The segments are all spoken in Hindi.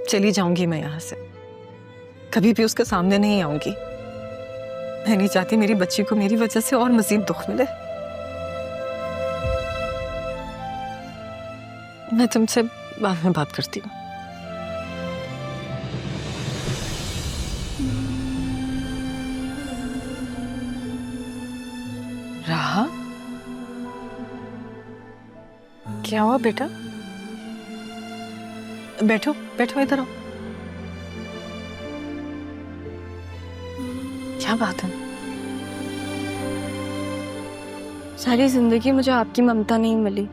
चली जाऊंगी मैं यहाँ से, कभी भी उसके सामने नहीं आऊंगी। मैं नहीं चाहती मेरी बच्ची को मेरी वजह से और मजीद दुख मिले। मैं तुमसे बाद में बात करती हूँ। राहा, क्या हुआ बेटा? बैठो बैठो, इधर आओ। क्या बात है? सारी जिंदगी मुझे आपकी ममता नहीं मिली,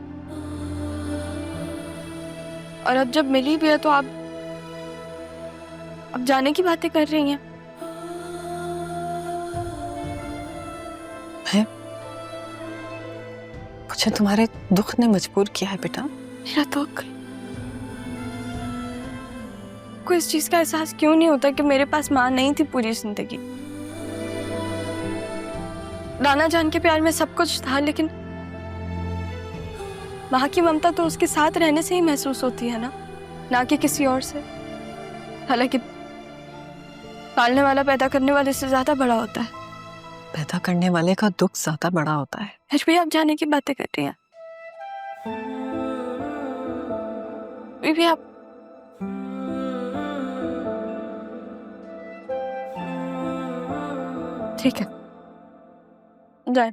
और अब जब मिली भी है तो आप अब जाने की बातें कर रही हैं। मुझे तुम्हारे दुख ने मजबूर किया है बेटा। मेरा दुख? कोई इस चीज का एहसास क्यों नहीं होता कि मेरे पास माँ नहीं थी पूरी जिंदगी। नाना जान के प्यार में सब कुछ था, लेकिन माँ की ममता तो उसके साथ रहने से ही महसूस होती है ना कि किसी और से। हालांकि पालने वाला पैदा करने वाले से ज्यादा बड़ा होता है। पैदा करने वाले का दुख ज्यादा बड़ा होता है। फिर भी आप जाने की बातें कर रही हैं। फिर भी आप ठीक है, जाए,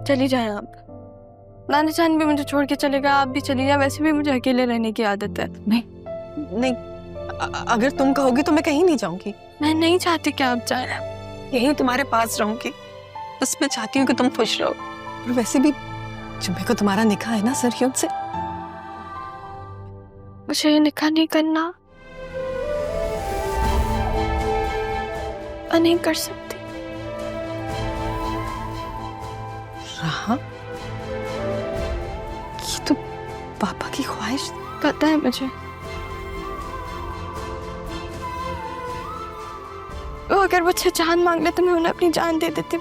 चली जाए आप। नाना जान भी मुझे छोड़ के चलेगा, आप भी चली जाए। वैसे भी मुझे अकेले रहने की आदत है। नहीं, अगर तुम कहोगी तो मैं कहीं नहीं जाऊंगी। मैं नहीं चाहती कि आप जाए। यहीं तुम्हारे पास रहूंगी। बस मैं चाहती हूँ कि तुम खुश रहो। और वैसे भी जुम्मे को तुम्हारा निकाह है ना सरयून से। मुझे ये निकाह नहीं करना, मैं नहीं कर सकती। राहा, ये तो पापा की ख्वाहिश। पता है मुझे। वो अगर मुझसे जान मांग ले तो मैं उन्हें अपनी जान दे देती।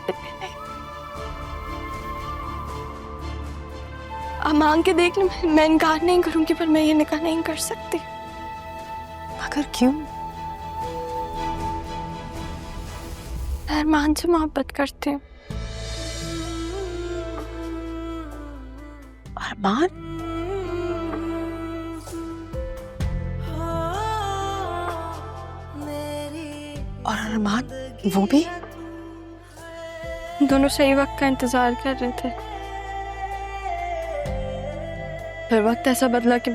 आप मांग के देख लो, मैं इनकार नहीं करूंगी, पर मैं ये निकाह नहीं कर सकती। मगर क्यों? अरमान से मोहब्बत करती हूँ। अरमान? और अरमान वो भी? दोनों सही वक्त का इंतजार कर रहे थे, फिर वक्त ऐसा बदला कि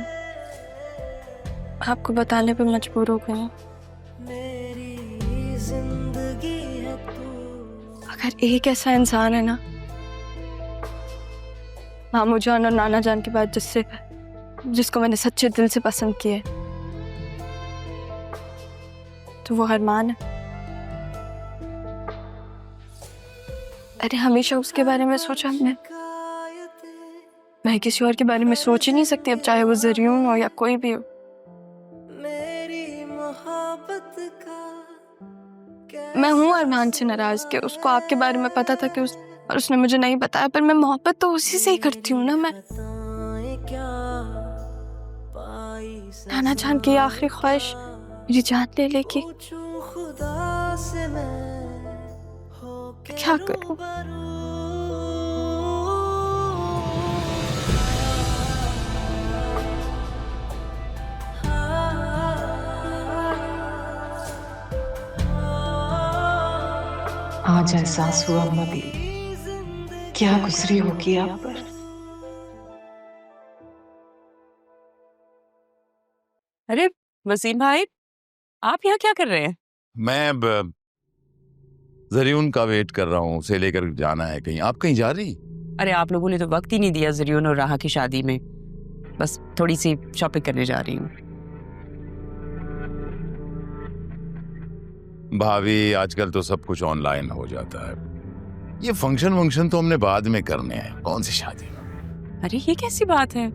आपको बताने पे मजबूर हो गई। अगर एक ऐसा इंसान है ना मामू जान और नाना जान के बाद जिसको मैंने सच्चे दिल से पसंद किया, तो वो अरमान है। अरे हमेशा उसके बारे में सोचा हमने, मैं किसी और के बारे में सोच ही नहीं सकती, अब चाहे वो ज़रियून हो या कोई भी हो। मैं हूँ अरमान से नाराज कि उसको आपके बारे में पता था कि और उसने मुझे नहीं बताया, पर मैं मोहब्बत तो उसी से ही करती हूँ ना। मैं नाना जान की आखिरी ख्वाहिश मेरी जान ले लेगी। क्या करूँ? आज एहसास हुआ मबी क्या गुजरी होगी आप पर। अरे वसीम भाई, आप यहाँ क्या कर रहे हैं? मैं ज़रियून का वेट कर रहा हूँ, उसे लेकर जाना है कहीं। आप कहीं जा रही? अरे आप लोगों ने तो वक्त ही नहीं दिया ज़रियून और राहा की शादी में। बस थोड़ी सी शॉपिंग करने जा रही हूँ। भाभी, आजकल तो सब कुछ ऑनलाइन हो जाता है। ये फंक्शन तो हमने बाद में करने हैं, कौन सी शादी? अरे ये कैसी बात है?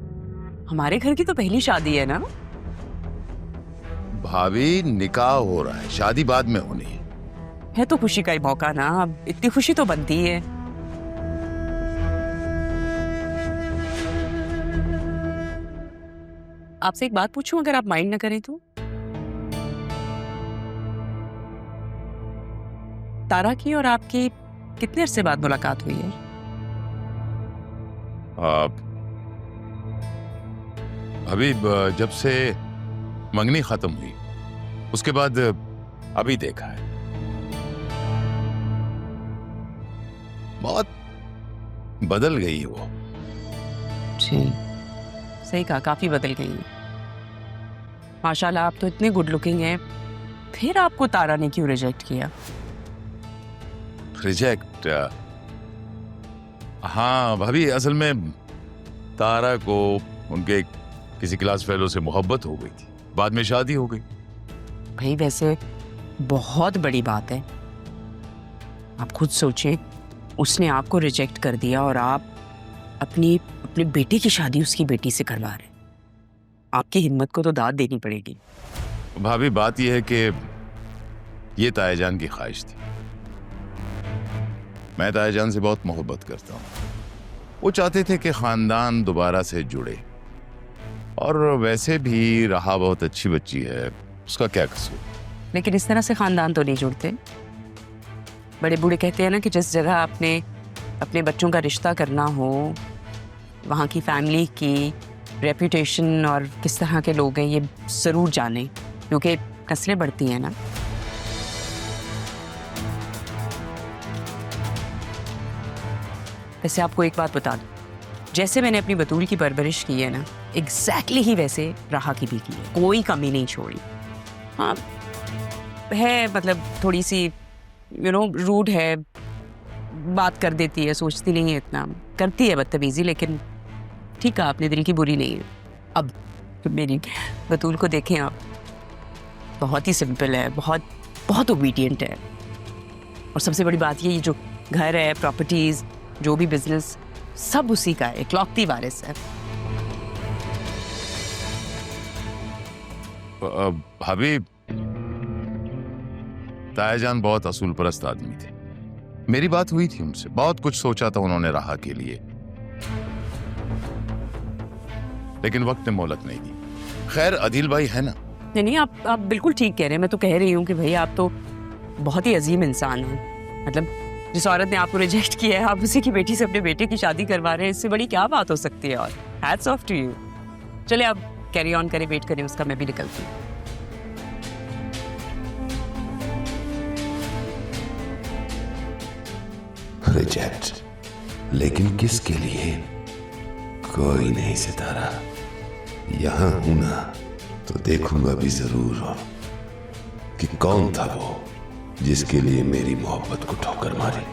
हमारे घर की तो पहली शादी है ना। भाभी, निकाह हो रहा है, शादी बाद में होनी है तो खुशी का ही मौका ना, अब इतनी खुशी तो बनती है। आपसे एक बात पूछूं, अगर आप माइंड ना करें तो? तारा की और आपकी कितने अरसे बाद मुलाकात हुई है? अभी जब से मंगनी खत्म हुई उसके बाद अभी देखा है। बहुत बदल गई है वो। जी, सही कहा, काफी बदल गई है। माशाल्लाह, आप तो इतने गुड लुकिंग हैं, फिर आपको तारा ने क्यों रिजेक्ट किया? रिजेक्ट? हाँ भाभी, असल में तारा को उनके किसी क्लास फेलो से मोहब्बत हो गई थी, बाद में शादी हो गई। भाई वैसे बहुत बड़ी बात है। आप खुद सोचें, उसने आपको रिजेक्ट कर दिया और आप अपने बेटे की शादी उसकी बेटी से करवा रहे हैं। आपकी हिम्मत को तो दाद देनी पड़ेगी। भाभी बात यह है कि ये तायाजान की ख्वाहिश थी। मैं तायाजान से बहुत मोहब्बत करता हूँ। वो चाहते थे कि खानदान दोबारा से जुड़े, और वैसे भी रहा बहुत अच्छी बच्ची है, उसका क्या कसूर। लेकिन इस तरह से खानदान तो नहीं जुड़ते। बड़े बूढ़े कहते हैं ना कि जिस जगह आपने अपने बच्चों का रिश्ता करना हो, वहाँ की फैमिली की रेपुटेशन और किस तरह के लोग हैं ये ज़रूर जानें, क्योंकि नस्लें बढ़ती हैं ना। वैसे आपको एक बात बता दूं, जैसे मैंने अपनी बतूल की परवरिश की है ना, एग्जैक्टली ही वैसे राहा की भी की है, कोई कमी नहीं छोड़ी। हाँ है, मतलब थोड़ी सी रूड है, बात कर देती है, सोचती नहीं है इतना, करती है बदतमीजी, लेकिन ठीक है, अपने दिल की बुरी नहीं है। अब मेरी बतूल को देखें आप, बहुत ही सिंपल है, बहुत बहुत ओबीडियंट है, और सबसे बड़ी बात ये जो घर है, प्रॉपर्टीज, जो भी बिजनेस, सब उसी का है, इकलौती वारिस है। भाभी, तायाजान बहुत असूल परस्त आदमी थे। मेरी बात हुई थी उनसे, बहुत कुछ सोचा था उन्होंने राहा के लिए, लेकिन वक्त ने मोहलत नहीं दी। खैर, अदील भाई है ना। नहीं, आप बिल्कुल ठीक कह रहे हैं। मैं तो कह रही हूँ कि भाई आप तो बहुत ही अजीम इंसान हैं। मतलब जिस औरत ने आपको रिजेक्ट किया है, आप उसी की बेटी से अपने बेटे की शादी करवा रहे हैं, इससे बड़ी क्या बात हो सकती है। और हैट्स ऑफ टू यू। चले आप कैरी ऑन करें, वेट करें उसका, मैं भी निकलती हूँ। रिजेक्ट, लेकिन किसके लिए? कोई नहीं सितारा, यहां हूं ना तो देखूंगा भी जरूर कि कौन था वो जिसके लिए मेरी मोहब्बत को ठोकर मारी।